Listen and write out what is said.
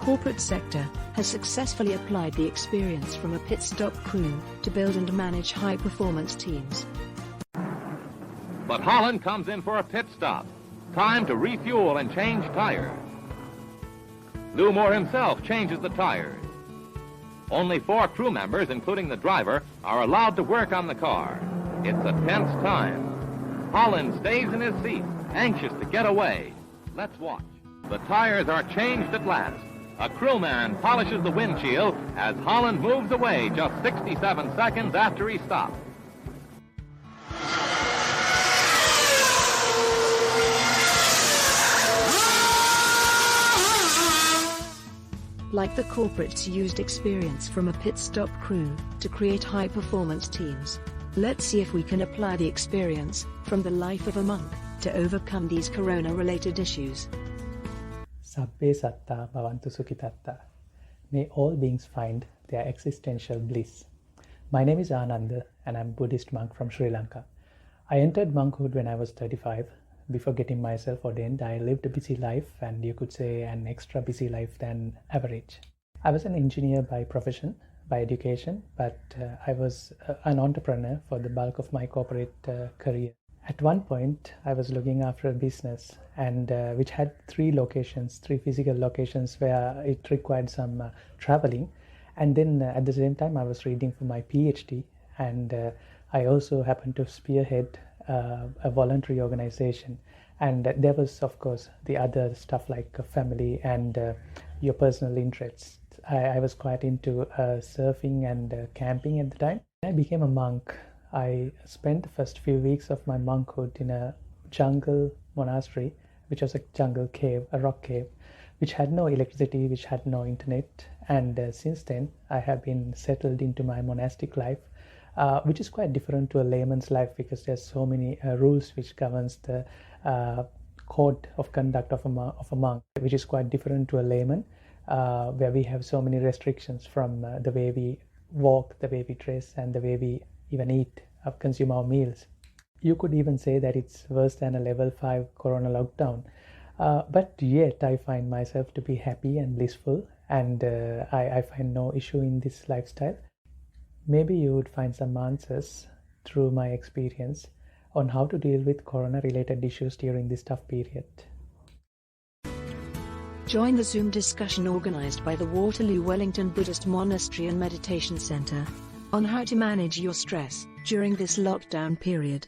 corporate sector, has successfully applied the experience from a pit stop crew to build and manage high-performance teams. But Holland comes in for a pit stop. Time to refuel and change tires. Lou Moore himself changes the tires. Only 4 crew members, including the driver, are allowed to work on the car. It's a tense time. Holland stays in his seat, anxious to get away. Let's watch. The tires are changed at last. A crewman polishes the windshield as Holland moves away just 67 seconds after he stops. Like the corporates used experience from a pit stop crew to create high-performance teams. Let's see if we can apply the experience from the life of a monk to overcome these corona-related issues. Sabbe satta bhavantu sukhitatta. May all beings find their existential bliss. My name is Ananda and I'm a Buddhist monk from Sri Lanka. I entered monkhood when I was 35. Before getting myself ordained, I lived a busy life, and you could say an extra busy life than average. I was an engineer by profession, by education, but I was an entrepreneur for the bulk of my corporate career. At one point, I was looking after a business and which had 3 physical locations where it required some traveling. And then at the same time, I was reading for my PhD, and I also happened to spearhead a voluntary organization. And there was, of course, the other stuff like family and your personal interests. I was quite into surfing and camping at the time. I became a monk. I spent the first few weeks of my monkhood in a jungle monastery, which was a jungle cave, a rock cave, which had no electricity, which had no internet. And since then, I have been settled into my monastic life, which is quite different to a layman's life because there's so many rules which governs the code of conduct of a monk, which is quite different to a layman, where we have so many restrictions from the way we walk, the way we dress, and the way we even eat or consume our meals. You could even say that it's worse than a level 5 corona lockdown. But yet I find myself to be happy and blissful, and I find no issue in this lifestyle. Maybe you would find some answers through my experience on how to deal with corona-related issues during this tough period. Join the Zoom discussion organized by the Waterloo Wellington Buddhist Monastery and Meditation Center on how to manage your stress during this lockdown period.